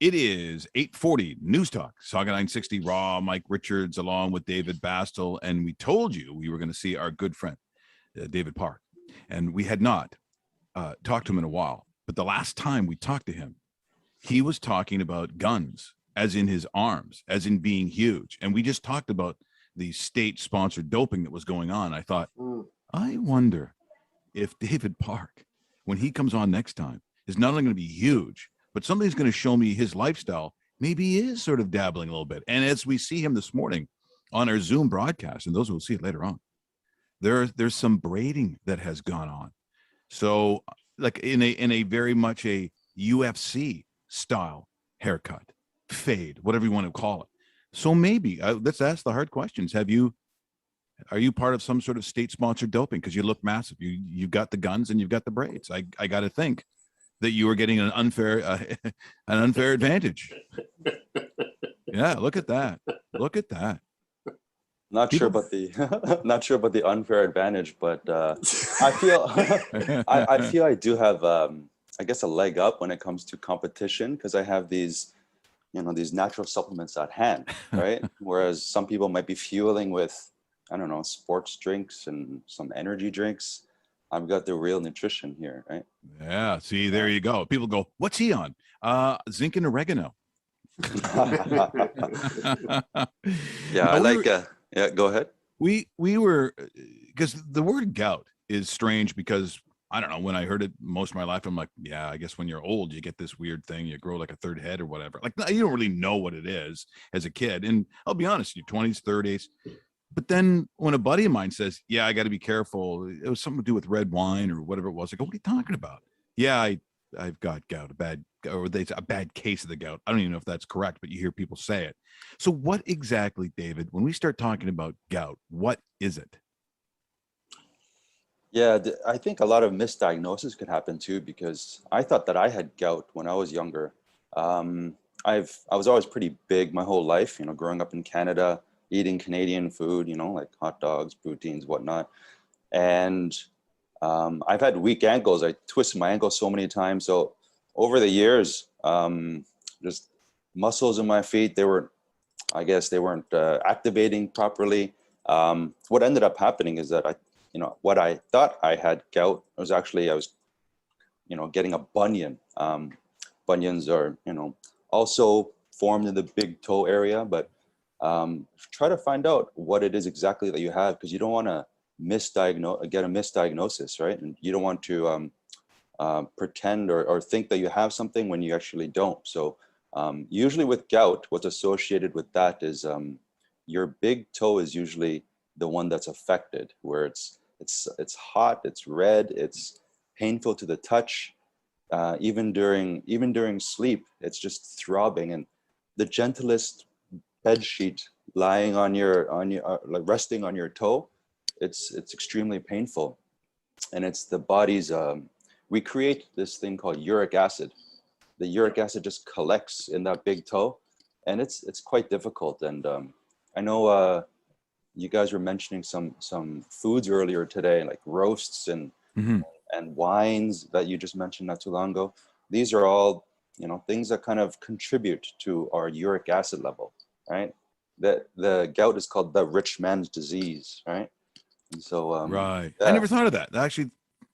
It is 8:40 News Talk, Saga 960 Raw, Mike Richards, along with David Bastel. And we told you we were going to see our good friend, David Park. And we had not talked to him in a while. But the last time we talked to him, he was talking about guns, as in his arms, as in being huge. And we just talked about the state-sponsored doping that was going on. I thought, I wonder if David Park, when he comes on next time, is not only going to be huge, but somebody's going to show me his lifestyle. Maybe he is sort of dabbling a little bit. And as we see him this morning on our Zoom broadcast, and those who will see it later on, there's some braiding that has gone on. So like in a very much a UFC style haircut, fade, whatever you want to call it. So maybe let's ask the hard questions. Are you part of some sort of state-sponsored doping? Because you look massive. You've got the guns and you've got the braids. I got to think that you were getting an unfair advantage. Yeah, look at that. Look at that. Not sure about the unfair advantage, but I feel I do have I guess a leg up when it comes to competition because I have these natural supplements at hand, right? Whereas some people might be fueling with, I don't know, sports drinks and some energy drinks. I've got the real nutrition here, right? Yeah. See, there you go. People go, what's he on? Zinc and oregano. Yeah, I like. Yeah, go ahead. We were, because the word gout is strange because I don't know, when I heard it most of my life, I'm like, yeah, I guess when you're old, you get this weird thing. You grow like a third head or whatever. Like, you don't really know what it is as a kid. And I'll be honest, your 20s, 30s. But then when a buddy of mine says, yeah, I got to be careful. It was something to do with red wine or whatever it was. I go, what are you talking about? Yeah, I've got gout, a bad case of the gout. I don't even know if that's correct, but you hear people say it. So what exactly, David, when we start talking about gout, what is it? Yeah, I think a lot of misdiagnosis could happen too, because I thought that I had gout when I was younger. I was always pretty big my whole life, growing up in Canada, eating Canadian food, like hot dogs, poutines, whatnot. And I've had weak ankles. I twisted my ankle so many times. So over the years, just muscles in my feet, they weren't activating properly. What ended up happening is that what I thought I had gout was actually, I was, getting a bunion. Bunions are, also formed in the big toe area, but try to find out what it is exactly that you have, because you don't want to get a misdiagnosis, right? And you don't want to pretend or think that you have something when you actually don't. So usually with gout, what's associated with that is your big toe is usually the one that's affected, where it's hot, it's red, it's painful to the touch. Even during sleep, it's just throbbing, and the gentlest bed sheet lying on your like resting on your toe, it's extremely painful. And it's the body's we create this thing called uric acid. The uric acid just collects in that big toe, and it's quite difficult. And I know you guys were mentioning some foods earlier today, like roasts and wines that you just mentioned not too long ago. These are all things that kind of contribute to our uric acid level, right? The gout is called the rich man's disease, right? And so right. yeah. I never thought of that. Actually,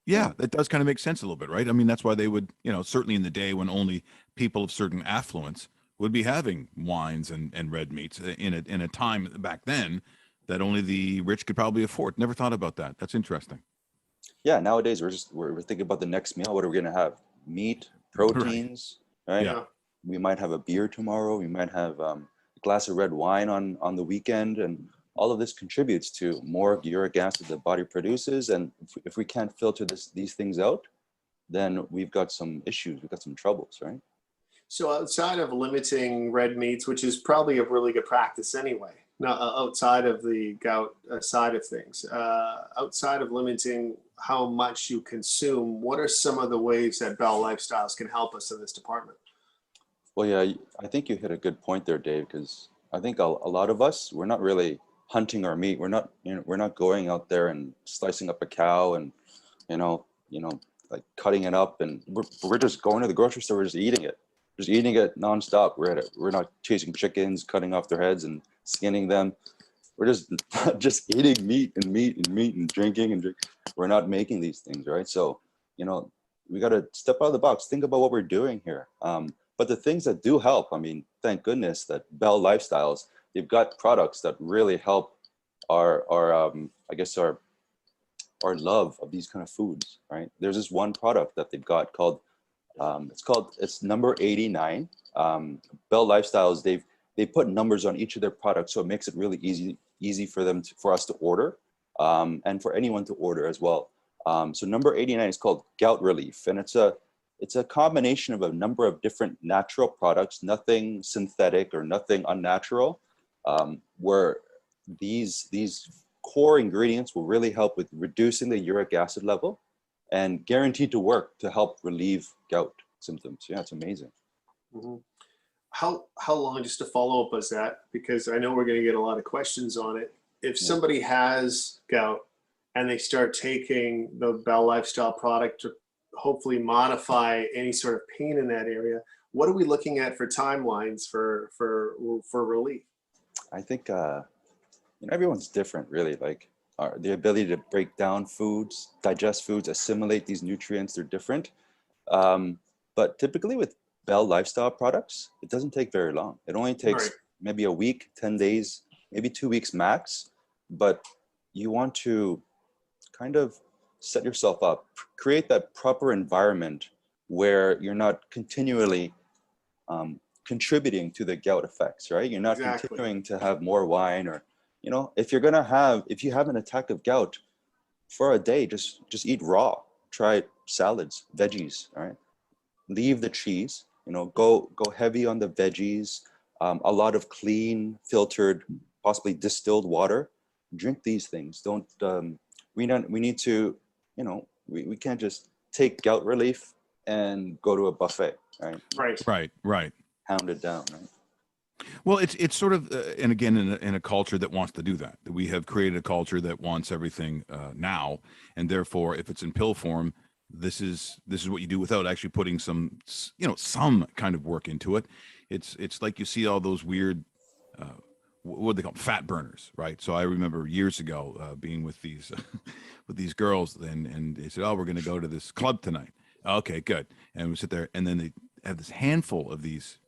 yeah, that does kind of make sense a little bit, right? I mean, that's why they would, certainly in the day when only people of certain affluence would be having wines and red meats in a time back then that only the rich could probably afford. Never thought about that. That's interesting. Yeah, nowadays we're thinking about the next meal. What are we gonna have? Meat, proteins, right? Yeah. We might have a beer tomorrow. We might have a glass of red wine on the weekend, and all of this contributes to more uric acid the body produces. And if we can't filter these things out, then we've got some issues. We've got some troubles, right? So outside of limiting red meats, which is probably a really good practice anyway, not outside of the gout side of things, outside of limiting how much you consume, what are some of the ways that Bell Lifestyles can help us in this department? Well, yeah, I think you hit a good point there, Dave, because I think a lot of us, we're not really hunting our meat. We're not going out there and slicing up a cow and, like cutting it up, and we're just going to the grocery store, we're just eating it. just eating it nonstop. We're not chasing chickens, cutting off their heads and skinning them. We're just eating meat and drinking and drink. We're not making these things, right? So, we got to step out of the box, think about what we're doing here. But the things that do help, I mean, thank goodness that Bell Lifestyles, they've got products that really help our love of these kind of foods, right? There's this one product that they've got called, it's number 89. Bell Lifestyles, they put numbers on each of their products, so it makes it really easy for us to order, and for anyone to order as well. So number 89 is called Gout Relief, and it's a combination of a number of different natural products, nothing synthetic or nothing unnatural, where these core ingredients will really help with reducing the uric acid level and guaranteed to work to help relieve gout symptoms. Yeah, it's amazing. Mm-hmm. How long, just to follow up, was that? Because I know we're going to get a lot of questions on it. If somebody has gout and they start taking the Bell Lifestyle product to hopefully modify any sort of pain in that area, what are we looking at for timelines for relief? I think everyone's different, really. Like the ability to break down foods, digest foods, assimilate these nutrients, they're different. But typically with Bell Lifestyle products, it doesn't take very long. It only takes maybe a week, 10 days, maybe 2 weeks max. But you want to kind of set yourself up, create that proper environment where you're not continually contributing to the gout effects, right? You're not continuing to have more wine, or, if you have an attack of gout for a day, just eat raw, try salads, veggies, all right? Leave the cheese, go heavy on the veggies, a lot of clean, filtered, possibly distilled water. Drink these things. We need to, we can't just take gout relief and go to a buffet, right? Right. Pound it down, right? Well, it's sort of, and again, in a culture that wants to do that. We have created a culture that wants everything now, and therefore, if it's in pill form, this is what you do without actually putting some kind of work into it. It's like you see all those weird, what do they call them? Fat burners, right? So I remember years ago being with these with these girls, and they said, "Oh, we're going to go to this club tonight." Okay, good. And we sit there, and then they have this handful of these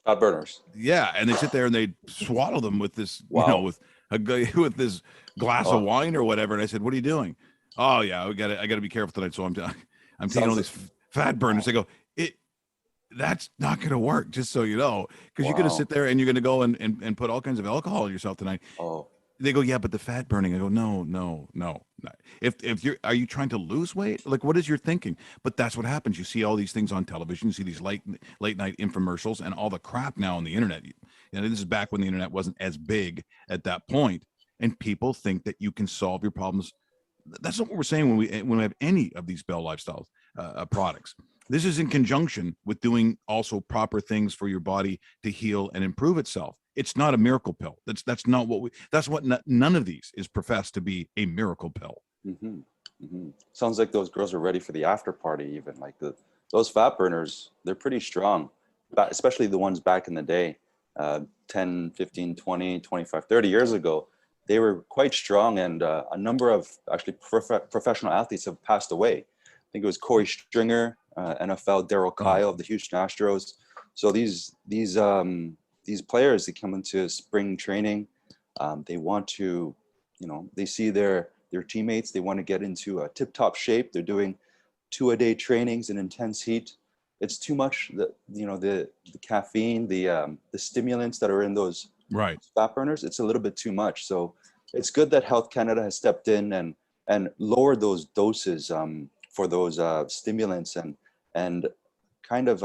fat burners. Yeah, and they sit there and they swallow them with this, with this glass of wine or whatever. And I said, "What are you doing?" "Oh yeah, I got to be careful tonight." So I'm taking all these fat burners. They go, that's not going to work, just so you know, because you're going to sit there and you're going to go and put all kinds of alcohol in yourself tonight. They go, "Yeah, but the fat burning." I go, no. Are you trying to lose weight? Like, what is your thinking? But that's what happens. You see all these things on television. You see these late night infomercials and all the crap now on the internet. This is back when the internet wasn't as big at that point, and people think that you can solve your problems. That's not what we're saying when we have any of these Bell Lifestyles products. This is in conjunction with doing also proper things for your body to heal and improve itself. It's not a miracle pill. That's not what none of these is professed to be a miracle pill. Mm-hmm. Mm-hmm. Sounds like those girls are ready for the after party, even. Like those fat burners, they're pretty strong, especially the ones back in the day, 10, 15, 20, 25, 30 years ago. They were quite strong, and a number of actually professional athletes have passed away. I think it was Corey Stringer, NFL, Darryl Kyle of the Houston Astros. So these players, they come into spring training. They want to, they see their teammates. They want to get into a tip-top shape. They're doing 2-a-day trainings in intense heat. It's too much. The caffeine, the stimulants that are in those fat burners. It's a little bit too much. So it's good that Health Canada has stepped in and lowered those doses for those stimulants and kind of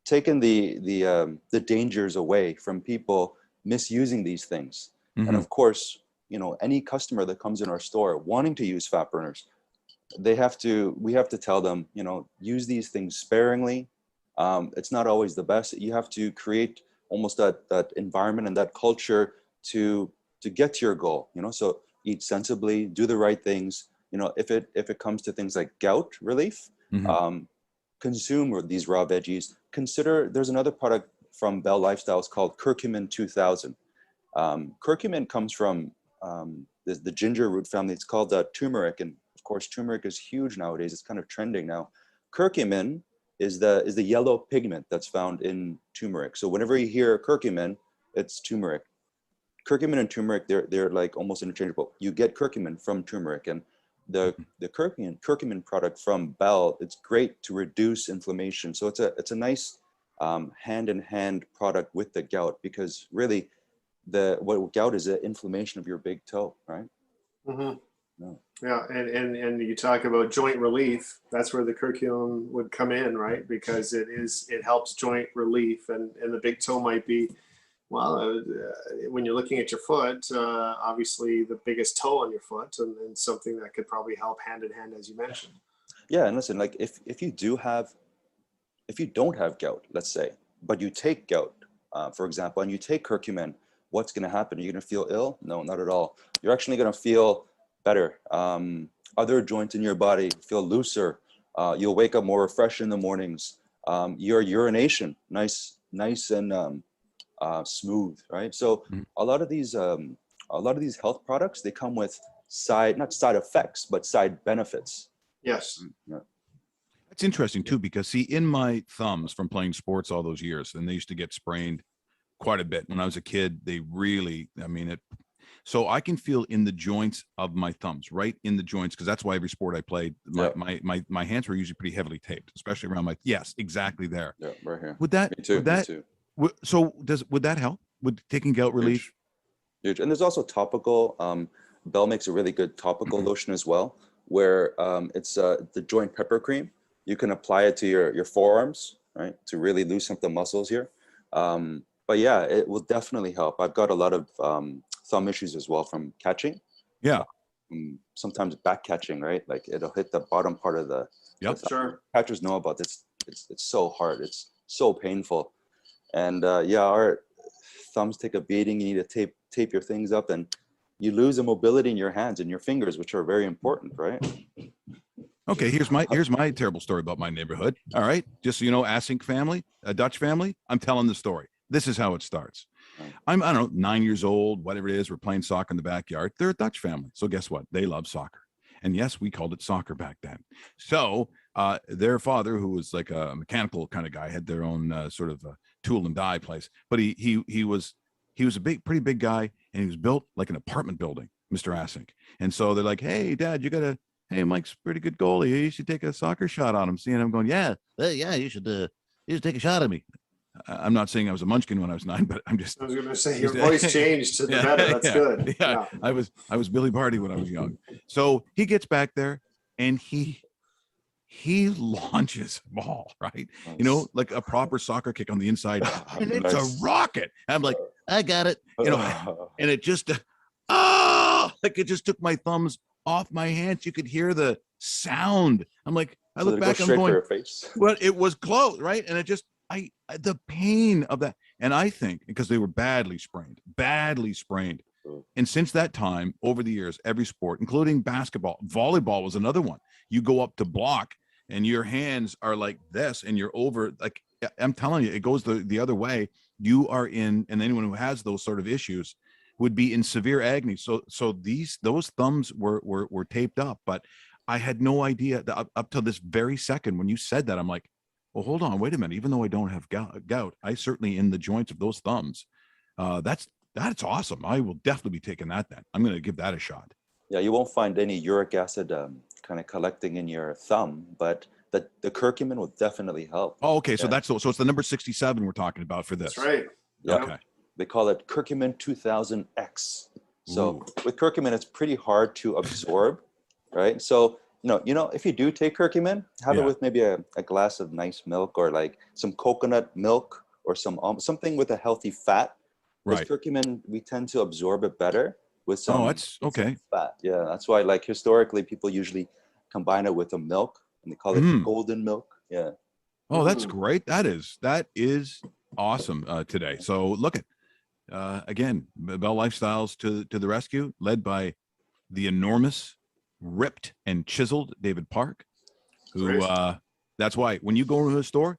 taken the dangers away from people misusing these things. Mm-hmm. And of course, any customer that comes in our store wanting to use fat burners, we have to tell them, use these things sparingly. It's not always the best. You have to create almost that environment and that culture to get to your goal. So eat sensibly, do the right things. If it comes to things like gout relief, mm-hmm. consume these raw veggies, consider there's another product from Bell Lifestyles called Curcumin 2000. Curcumin comes from the ginger root family. It's called turmeric, and of course turmeric is huge nowadays. It's kind of trending now. Curcumin is the yellow pigment that's found in turmeric. So whenever you hear curcumin, it's turmeric. Curcumin and turmeric, they're like almost interchangeable. You get curcumin from turmeric, and the curcumin product from Bell, it's great to reduce inflammation. So it's a nice hand-in-hand product with the gout, because really what gout is, the inflammation of your big toe, right? Mm-hmm. Yeah, and you talk about joint relief. That's where the curcumin would come in, right? Because it helps joint relief, and the big toe might be, well, when you're looking at your foot, obviously the biggest toe on your foot, and something that could probably help hand in hand, as you mentioned. Yeah, and listen, like if you don't have gout, let's say, but you take gout, for example, and you take curcumin, what's going to happen? Are you going to feel ill? No, not at all. You're actually going to feel better. Other joints in your body feel looser. You'll wake up more refreshed in the mornings. Your urination, nice and smooth, right? So a lot of these health products, they come with not side effects, but side benefits. Yes. Yeah. It's interesting too, because see, in my thumbs from playing sports all those years, and they used to get sprained quite a bit when I was a kid. They really, so I can feel in the joints of my thumbs, right in the joints, because that's why every sport I played, my hands were usually pretty heavily taped, especially around my, yes, exactly there. Yeah, right here. Would that, me too. So would that help with taking gout relief? Huge. And there's also topical, Bell makes a really good topical lotion as well, where it's the joint pepper cream. You can apply it to your forearms, right, to really loosen up the muscles here. But yeah, it will definitely help. I've got a lot of thumb issues as well from catching. Yeah. Sometimes back catching, right? Like it'll hit the bottom part of the. Yep. Sure. Catchers know about this. It's so hard. It's so painful. And our thumbs take a beating. You need to tape your things up, and you lose the mobility in your hands and your fingers, which are very important, right? Okay, here's my terrible story about my neighborhood. All right, just so you know, Asink family, a Dutch family. I'm telling the story. This is how it starts. I don't know, 9 years old, whatever it is. We're playing soccer in the backyard. They're a Dutch family, so guess what? They love soccer, and yes, we called it soccer back then. So their father, who was like a mechanical kind of guy, had their own sort of tool and die place, but he was a pretty big guy, and he was built like an apartment building, Mr. Asink. And so they're like, "Hey, Dad, hey, Mike's a pretty good goalie. You should take a soccer shot on him." See, and I'm going, yeah, you should take a shot at me. I'm not saying I was a munchkin when I was 9, but I'm just. I was going to say your voice changed to the better. That's good. Yeah, I was Billy Barty when I was young. So he gets back there, and he launches a ball, right? Nice. You know, like a proper soccer kick on the inside, and it's a rocket. I'm like, I got it, and it just, like it just took my thumbs off my hands. You could hear the sound. I'm like, I look back, I'm going, well, it was close, right? And it just, the pain of that. And I think because they were badly sprained. And since that time, over the years, every sport, including basketball, volleyball was another one. You go up to block and your hands are like this, and you're over, like, I'm telling you, it goes the other way. You are in, and anyone who has those sort of issues would be in severe agony. So those thumbs were taped up, but I had no idea that up till this very second when you said that. I'm like, well, hold on, wait a minute. Even though I don't have gout, I certainly in the joints of those thumbs. That's awesome. I will definitely be taking that then. I'm going to give that a shot. Yeah, you won't find any uric acid kind of collecting in your thumb, but the curcumin will definitely help. Oh, okay. So so it's the number 67 we're talking about for this. That's right. Yeah. Okay. They call it Curcumin 2000X. So with curcumin, it's pretty hard to absorb, right? So if you do take curcumin, have it with maybe a glass of nice milk, or like some coconut milk, or something with a healthy fat. Right. Curcumin, we tend to absorb it better with some. Oh, that's okay. Some fat. Yeah, that's why, like, historically, people usually combine it with a milk, and they call it golden milk. Yeah. Oh, that's great. That is awesome today. So look at again, Bell Lifestyles to the rescue, led by the enormous, ripped and chiseled David Park, who That's why when you go to a store,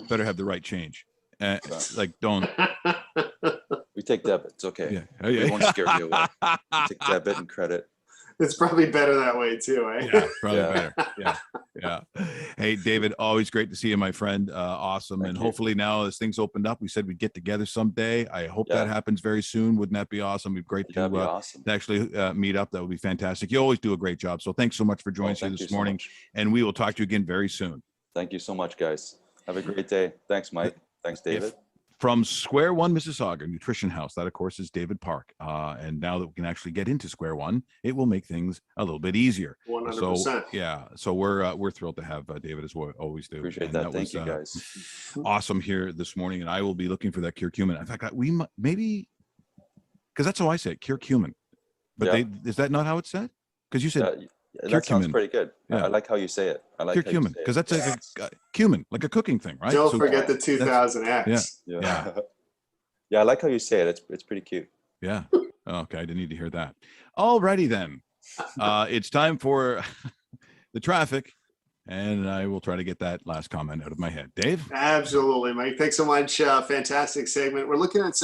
better have the right change. Like don't. We take debit. It's okay. Yeah. We won't scare you away. We take debit and credit. It's probably better that way too, eh? Yeah, probably Yeah. better. Yeah. Hey, David, always great to see you, my friend. Awesome. Thank and you. hopefully now as things opened up, we said we'd get together someday. I hope that Yeah. happens very soon. Wouldn't that be awesome? It'd be great That'd be to awesome. actually meet up. That would be fantastic. You always do a great job. So thanks so much for joining us Thank this you so morning. much. And we will talk to you again very soon. Thank you so much, guys. Have a great day. Thanks, Mike. Thanks, David. From Square One Mississauga Nutrition House, that of course is David Park. And now that we can actually get into Square One, it will make things a little bit easier. 100%. So yeah, so we're thrilled to have David, as we always do. Appreciate And that. Thank was, you, guys. awesome here this morning, and I will be looking for that curcumin. In fact, we maybe because that's how I say it, curcumin. But Yeah. is that not how it's said? Because you said That sounds curcumin. pretty good. Yeah. I like how you say it. I like how you curcumin say it. because that's like a cumin, like a cooking thing, right? Don't So forget the 2000X. Yeah. Yeah. Yeah, I like how you say it. It's pretty cute. Yeah. Okay, I didn't need to hear that. Alrighty then. It's time for the traffic, and I will try to get that last comment out of my head. Dave? Absolutely, Mike. Thanks so much. Fantastic segment. We're looking at some